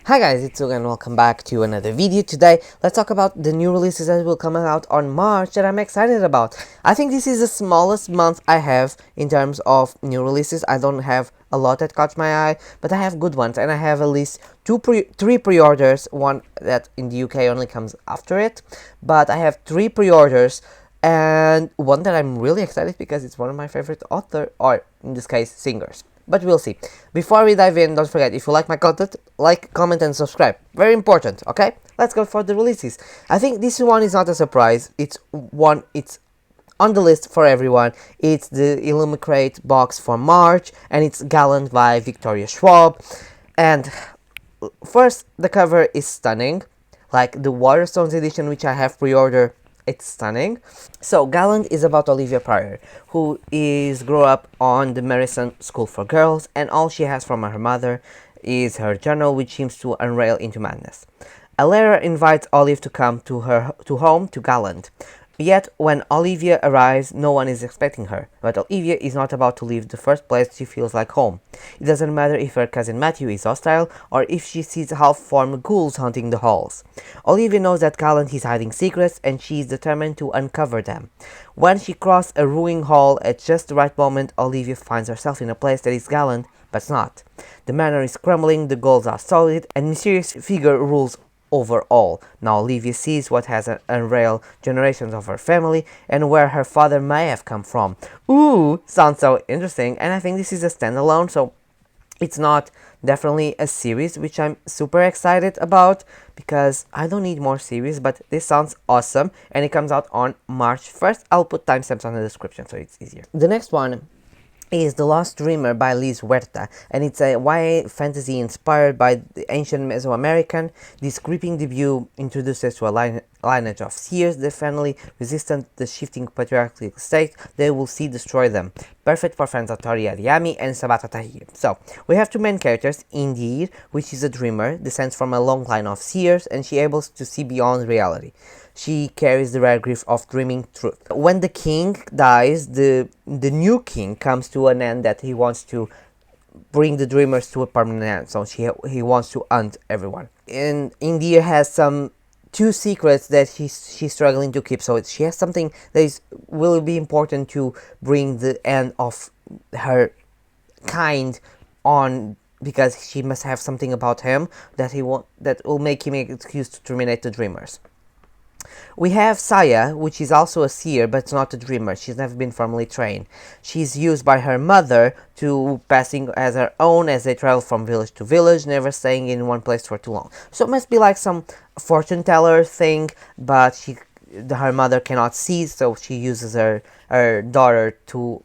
Hi guys, it's Uga and welcome back to another video. Today, let's talk about the new releases that will come out on March that I'm excited about. I think this is the smallest month I have in terms of new releases. I don't have a lot that caught my eye, but I have good ones, and I have at least three pre-orders, one that in the UK only comes after it, but I have three pre-orders, and one that I'm really excited because it's one of my favorite author, or in this case, singers. But we'll see. Before we dive in, don't forget, if you like my content, like, comment and subscribe. Very important, okay? Let's go for the releases. I think this one is not a surprise. It's on the list for everyone. It's the Illuminate box for March, and it's Gallant by Victoria Schwab. And first, the cover is stunning. Like the Waterstones edition, which I have pre-ordered, it's stunning. So Gallant is about Olivia Pryor, who is grew up on the Marison School for Girls, and all she has from her mother is her journal, which seems to unravel into madness. A letter invites Olive to come to home to Gallant. Yet, when Olivia arrives, no one is expecting her, but Olivia is not about to leave the first place she feels like home. It doesn't matter if her cousin Matthew is hostile, or if she sees half-formed ghouls haunting the halls. Olivia knows that Gallant is hiding secrets, and she is determined to uncover them. When she crosses a ruined hall at just the right moment, Olivia finds herself in a place that is Gallant, but not. The manor is crumbling, the ghouls are solid, and a mysterious figure rules over all. Now Olivia sees what has unraveled generations of her family and where her father may have come from. Ooh, sounds so interesting, and I think this is a standalone, so it's not definitely a series, which I'm super excited about because I don't need more series, but this sounds awesome, and it comes out on March 1st. I'll put timestamps on the description so it's easier. The next one is The Lost Dreamer by Liz Huerta, and it's a YA fantasy inspired by the ancient Mesoamerican. This gripping debut introduces to a lineage of seers, the family resistant the shifting patriarchal state they will see destroy them. Perfect for fans of Tori Adiyami and Sabata Tahir. So, we have two main characters. Indeed, which is a dreamer, descends from a long line of seers, and she able to see beyond reality. She carries the rare gift of dreaming truth. When the king dies, the new king comes to an end that he wants to bring the dreamers to a permanent end. So he wants to hunt everyone. And India has two secrets that she's struggling to keep. So she has something that will be important to bring the end of her kind on, because she must have something about him that will make him an excuse to terminate the dreamers. We have Saya, which is also a seer, but not a dreamer. She's never been formally trained. She's used by her mother to passing as her own as they travel from village to village, never staying in one place for too long. So it must be like some fortune teller thing, but her mother cannot see, so she uses her daughter to,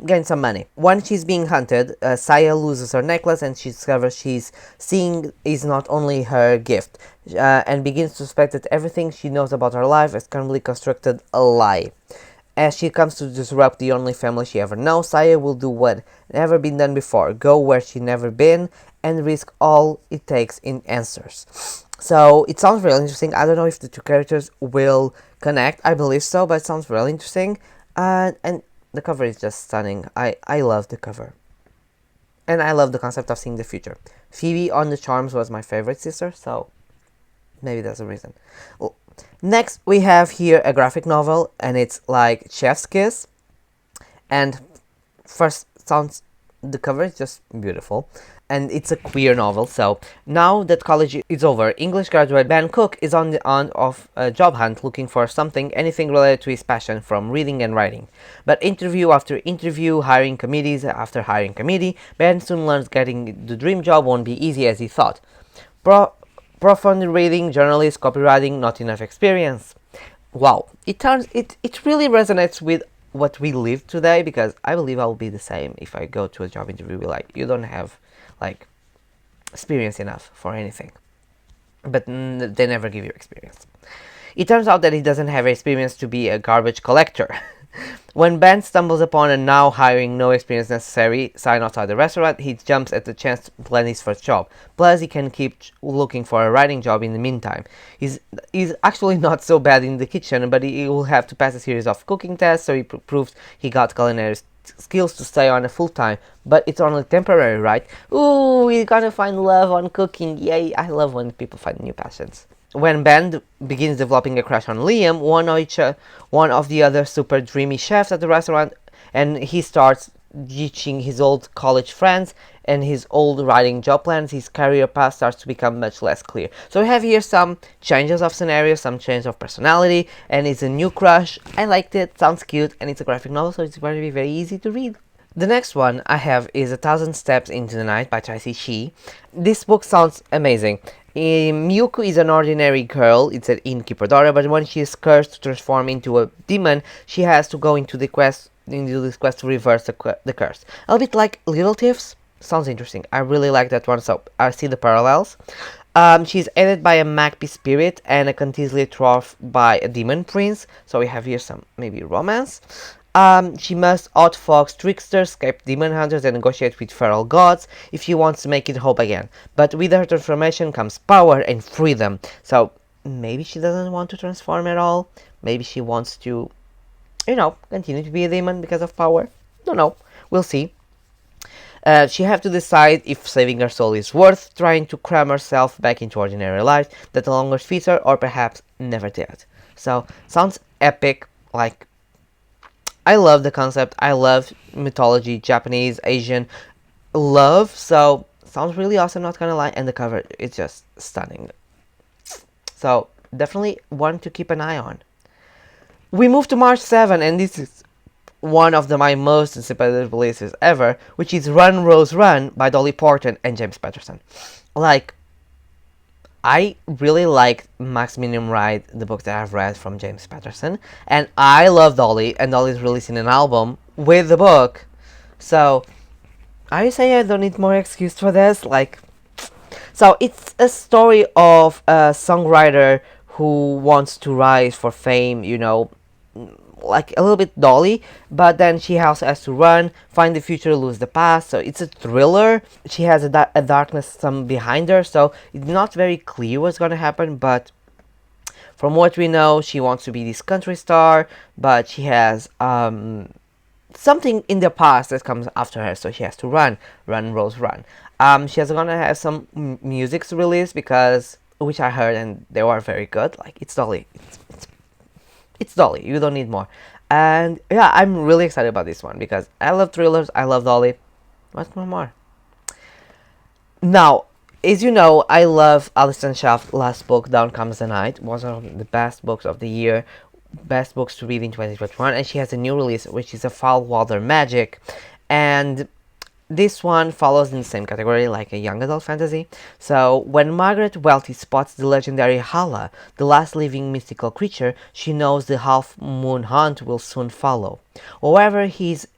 gain some money. When she's being hunted, Saya loses her necklace, and she discovers she's seeing is not only her gift, and begins to suspect that everything she knows about her life is currently constructed a lie. As she comes to disrupt the only family she ever knows, Saya will do what never been done before, go where she never been, and risk all it takes in answers. So it sounds really interesting. I don't know if the two characters will connect. I believe so, but it sounds really interesting. And the cover is just stunning. I love the cover. And I love the concept of seeing the future. Phoebe on the Charms was my favorite sister, so maybe that's the reason. Next, we have here a graphic novel, and it's like Chef's Kiss. And first, the cover is just beautiful. And it's a queer novel. So now that college is over, English graduate Ben Cook is on a job hunt looking for anything related to his passion, from reading and writing. But interview after interview, hiring committees after hiring committee, Ben soon learns getting the dream job won't be easy as he thought. Profound reading, journalist, copywriting, not enough experience. Wow, it really resonates with what we live today, because I believe I'll be the same if I go to a job interview. Like, you don't have experience enough for anything, but they never give you experience. It turns out that he doesn't have experience to be a garbage collector. When Ben stumbles upon a now hiring no experience necessary sign outside the restaurant, he jumps at the chance to land his first job. Plus, he can keep looking for a writing job in the meantime. He's actually not so bad in the kitchen, but he will have to pass a series of cooking tests, so he proves he got culinary skills to stay on a full time, but it's only temporary, right? Ooh, we're gonna find love on cooking. Yay, I love when people find new passions. When Ben begins developing a crush on Liam, one of the other super dreamy chefs at the restaurant, and he starts ditching his old college friends and his old writing job plans, his career path starts to become much less clear. So we have here some changes of scenario, some change of personality, and it's a new crush. I liked it, sounds cute, and it's a graphic novel, so it's going to be very easy to read. The next one I have is 1,000 Steps into the Night by Tracy Shee. This book sounds amazing. Miyuko is an ordinary girl, it's an innkeeper daughter, but when she is cursed to transform into a demon, she has to go into this quest to reverse the curse. A little bit like Little Thieves. Sounds interesting. I really like that one, so I see the parallels. She's aided by a Magpie spirit and a continuously betrothed by a demon prince, so we have here some maybe romance. She must outfox tricksters, escape demon hunters, and negotiate with feral gods if she wants to make it whole again. But with her transformation comes power and freedom. So maybe she doesn't want to transform at all. Maybe she wants to, continue to be a demon because of power. Don't know. We'll see. She have to decide if saving her soul is worth trying to cram herself back into ordinary life that no longer fits her, or perhaps never did. So sounds epic. Like, I love the concept. I love mythology, Japanese, Asian love. So sounds really awesome, not gonna lie. And the cover is just stunning. So definitely one to keep an eye on. We move to March 7, and this is one of my most anticipated releases ever, which is Run Rose Run by Dolly Parton and James Patterson. Like, I really liked Maximilian Ride, the book that I've read from James Patterson, and I love Dolly, and Dolly's releasing an album with the book, so I say I don't need more excuse for this. Like, so it's a story of a songwriter who wants to rise for fame, like a little bit Dolly, but then she also has to run, find the future, lose the past. So it's a thriller. She has a darkness behind her, so it's not very clear what's gonna happen, but from what we know, she wants to be this country star, but she has something in the past that comes after her, so she has to run Rose run. She's gonna have some music released, because which I heard, and they were very good. Like, it's Dolly. It's Dolly, you don't need more. And yeah, I'm really excited about this one because I love thrillers, I love Dolly. What's more? Now, as you know, I love Alison Schaff's last book, Down Comes the Night. One of the best books of the year, best books to read in 2021, and she has a new release, which is A Foul Water Magic. And this one follows in the same category, like a young adult fantasy. So, when Margaret Welty spots the legendary Hala, the last living mystical creature, she knows the half-moon hunt will soon follow. Whoever is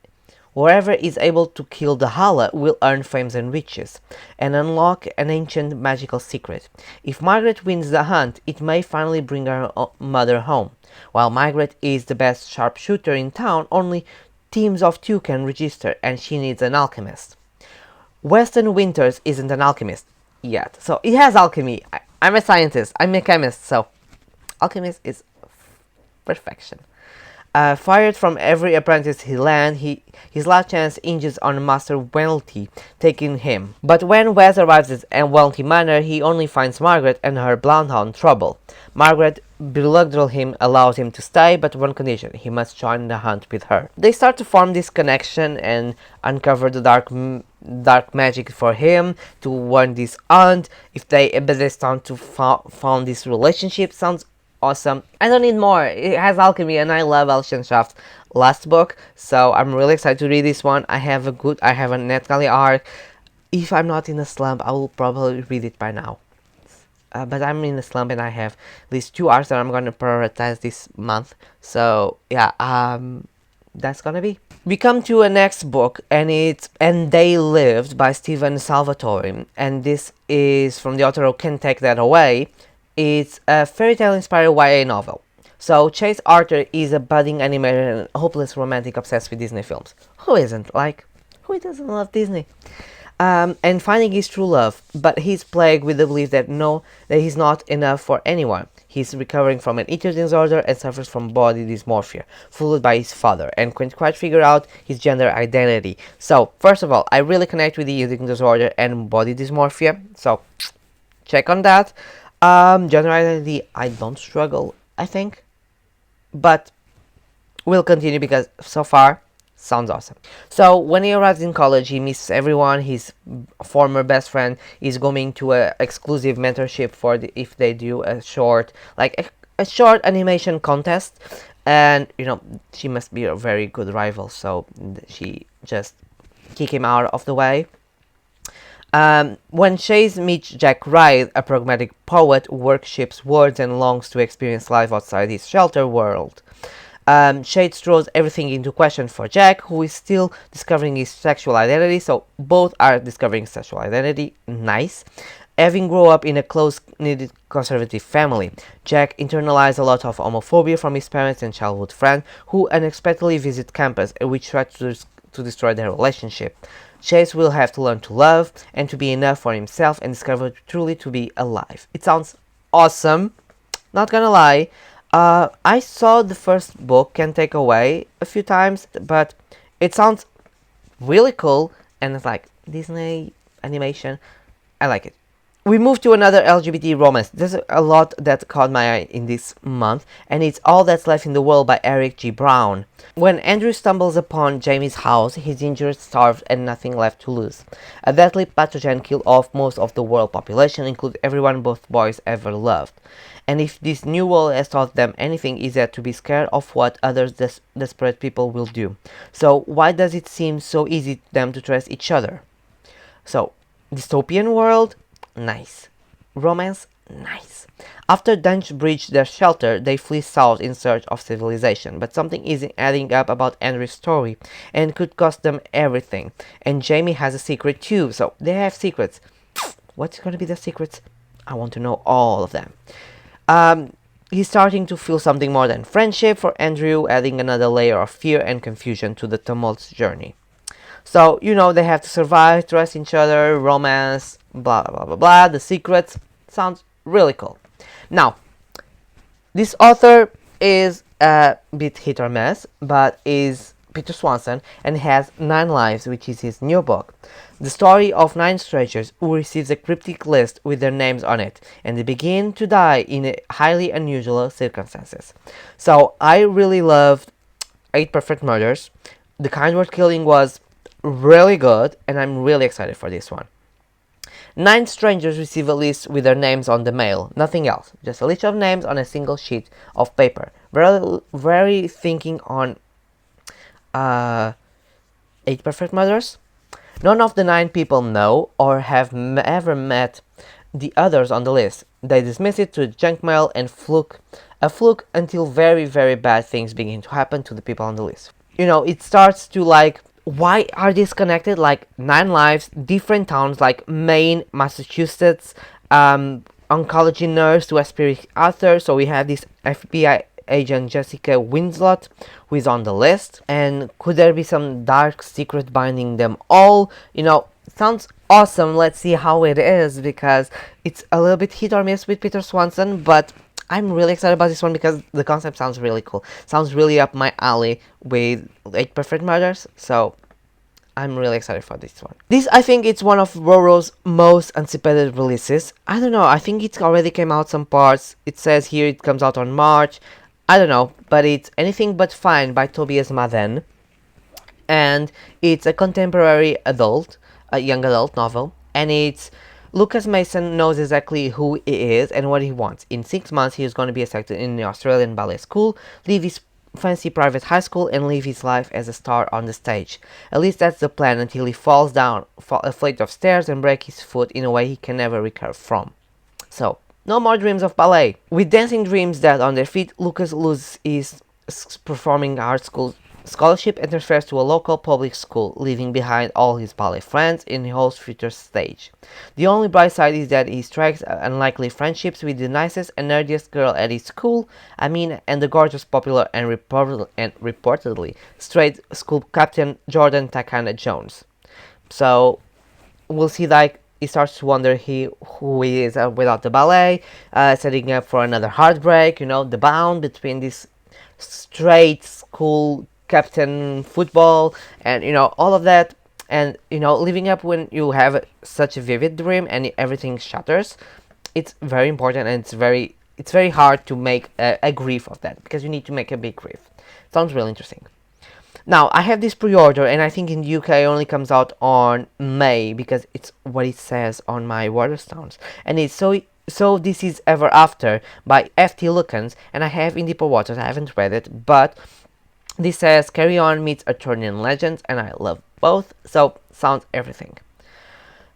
able to kill the Hala will earn fame and riches, and unlock an ancient magical secret. If Margaret wins the hunt, it may finally bring her mother home. While Margaret is the best sharpshooter in town, only teams of 2 can register, and she needs an alchemist. Weston Winters isn't an alchemist yet, so he has alchemy. I'm a scientist, I'm a chemist, so alchemist is perfection. Fired from every apprentice he lands, his last chance hinges on Master Welty taking him. But when Wes arrives at Welty Manor, he only finds Margaret and her bloodhound Trouble. Margaret begrudges him, allows him to stay, but one condition: he must join the hunt with her. They start to form this connection and uncover the dark magic for him to win this hunt. But they start to found this relationship. Sounds awesome. I don't need more. It has alchemy, and I love Alison Schaff's last book, so I'm really excited to read this one. I have a NetGalley arc. If I'm not in a slump, I will probably read it by now. But I'm in a slump, and I have these 2 arcs that I'm gonna prioritize this month. So yeah, that's gonna be. We come to a next book, and it's And They Lived by Stephen Salvatore, and this is from the author of Can't Take That Away. It's a fairy tale inspired YA novel. So Chase Arthur is a budding animator and hopeless romantic obsessed with Disney films. Who isn't? Like, who doesn't love Disney? And finding his true love, but he's plagued with the belief that that he's not enough for anyone. He's recovering from an eating disorder and suffers from body dysmorphia, followed by his father, and can't quite figure out his gender identity. So, first of all, I really connect with the eating disorder and body dysmorphia, so check on that. Gender identity, I don't struggle, I think, but we'll continue because so far, sounds awesome. So when he arrives in college, he meets everyone. His former best friend is going to a exclusive mentorship for if they do a short, like a short animation contest, and she must be a very good rival. So she just kick him out of the way. When Chase meets Jack Wright, a pragmatic poet who worships words and longs to experience life outside his shelter world, Chase throws everything into question for Jack, who is still discovering his sexual identity. So both are discovering sexual identity. Nice. Having grown up in a close-knit conservative family, Jack internalized a lot of homophobia from his parents and childhood friend, who unexpectedly visit campus, which tried to destroy their relationship. Chase will have to learn to love and to be enough for himself and discover truly to be alive. It sounds awesome, not gonna lie. I saw the first book, Can't Take Away, a few times, but it sounds really cool, and it's like Disney animation. I like it. We move to another LGBT romance. There's a lot that caught my eye in this month, and it's All That's Left in the World by Eric G. Brown. When Andrew stumbles upon Jamie's house, he's injured, starved, and nothing left to lose. A deadly pathogen killed off most of the world population, including everyone both boys ever loved. And if this new world has taught them anything, is that to be scared of what others desperate people will do. So why does it seem so easy to them to trust each other? So, dystopian world? Nice. Romance? Nice. After Dunge breached their shelter, they flee south in search of civilization, but something isn't adding up about Andrew's story, and could cost them everything. And Jamie has a secret too, so they have secrets. What's gonna be the secrets? I want to know all of them. He's starting to feel something more than friendship for Andrew, adding another layer of fear and confusion to the tumult's journey. So, they have to survive, trust each other, romance, blah, blah, blah, blah. The secrets sounds really cool. Now, this author is a bit hit or miss, but is Peter Swanson and has 9 Lives, which is his new book. The story of 9 strangers who receives a cryptic list with their names on it, and they begin to die in highly unusual circumstances. So, I really loved 8 Perfect Murders. The Kind Word Killing was really good, and I'm really excited for this one. 9 strangers receive a list with their names on the mail, nothing else, just a list of names on a single sheet of paper. Very thinking on 8 Perfect Murders. None of the 9 people know or have ever met the others on the list. They dismiss it to junk mail and a fluke until very, very bad things begin to happen to the people on the list. It starts to like, why are these connected? Like 9 lives, different towns like Maine, Massachusetts, oncology nurse to aspirate author. So we have this FBI agent Jessica Winslow who is on the list. And could there be some dark secret binding them all? Sounds awesome. Let's see how it is, because it's a little bit hit or miss with Peter Swanson, but I'm really excited about this one because the concept sounds really cool. Sounds really up my alley with 8 Perfect Murders, so I'm really excited for this one. This, I think, it's one of Roro's most anticipated releases. I don't know, I think it already came out some parts. It says here it comes out on March. I don't know, but it's Anything But Fine by Tobias Madden. And it's a contemporary young adult novel, and it's Lucas Mason knows exactly who he is and what he wants. In 6 months, he is going to be accepted in the Australian ballet school, leave his fancy private high school, and live his life as a star on the stage. At least that's the plan, until he falls down a flight of stairs and breaks his foot in a way he can never recover from. So, no more dreams of ballet. With dancing dreams dead on their feet, Lucas loses his performing arts school scholarship and transfers to a local public school, leaving behind all his ballet friends in his future stage. The only bright side is that he strikes unlikely friendships with the nicest and nerdiest girl at his school, Amina, and the gorgeous, popular, and reportedly straight school captain Jordan Takana Jones. So we'll see, like, he starts to wonder who he is without the ballet, setting up for another heartbreak, the bond between this straight school captain football and all of that, and living up when you have such a vivid dream and everything shatters. It's very important, and it's very hard to make a grief of that, because you need to make a big grief. Sounds really interesting. Now, I have this pre-order, and I think in the UK it only comes out on May, because it's what it says on my Waterstones. And it's So This Is Ever After by F.T. Lukens, and I have in Deeper Waters. I haven't read it, but this says Carry On meets Arthurian Legends, and I love both, so sounds everything.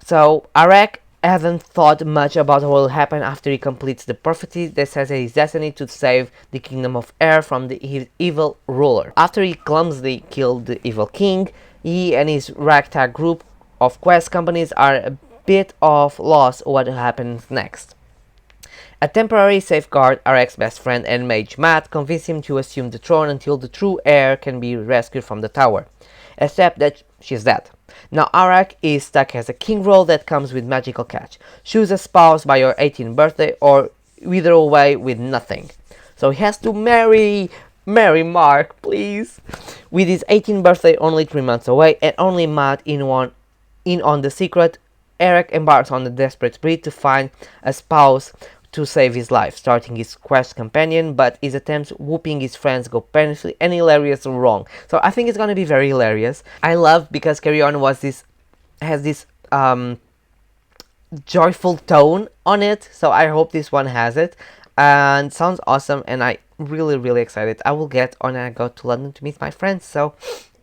So, Arek hasn't thought much about what will happen after he completes the prophecy that says that he's destined to save the kingdom of air from his evil ruler. After he clumsily killed the evil king, he and his ragtag group of quest companies are a bit of loss what happens next. A temporary safeguard, Arek's best friend and mage Matt, convince him to assume the throne until the true heir can be rescued from the tower, except that she's dead. Now Arek is stuck as a king role that comes with magical catch. Choose a spouse by your 18th birthday or wither away with nothing. So he has to marry Mark, please. With his 18th birthday only 3 months away and only Matt in on the secret, Arek embarks on a desperate bid to find a spouse to save his life, starting his quest companion, but his attempts whooping his friends go painfully and hilarious wrong. So I think it's gonna be very hilarious. I love, because Carry On has this joyful tone on it, so I hope this one has it, and sounds awesome, and I really excited. I will get on and I go to London to meet my friends. So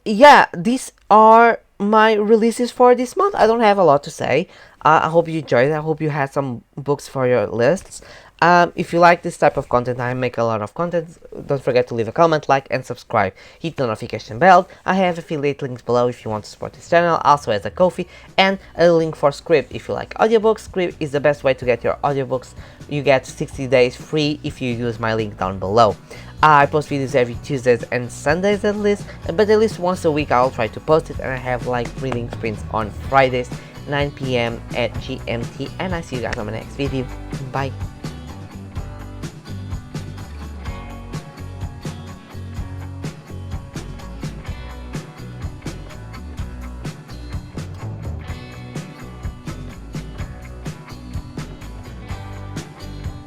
yeah, these are my releases for this month. I don't have a lot to say. I hope you enjoyed it. I hope you had some books for your lists. If you like this type of content, I make a lot of content. Don't forget to leave a comment, like, and subscribe. Hit the notification bell. I have affiliate links below if you want to support this channel, also as a Ko-fi, and a link for Scribd. If you like audiobooks, Scribd is the best way to get your audiobooks. You get 60 days free if you use my link down below. I post videos every Tuesdays and Sundays at least, but at least once a week I'll try to post it, and I have like reading sprints on Fridays, 9 PM at GMT, and I see you guys on my next video. Bye.